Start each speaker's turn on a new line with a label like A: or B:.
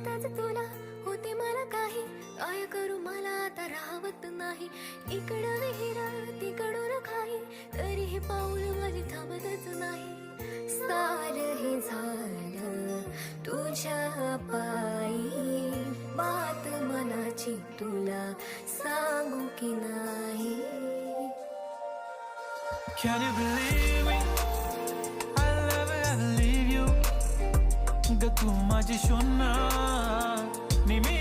A: बघताच तुला होते मला काही, काय करू मला आता राहवत नाही. इकडं विहीर तिकडून काही, तरी हे पाऊल माझे थांबतच नाही. सार हे झालं तुझ्या पायी, बात मनाची तुला सांगू की नाही.
B: Can you believe me? I'll never ever leave you. ग तू माझी शोना नेहमी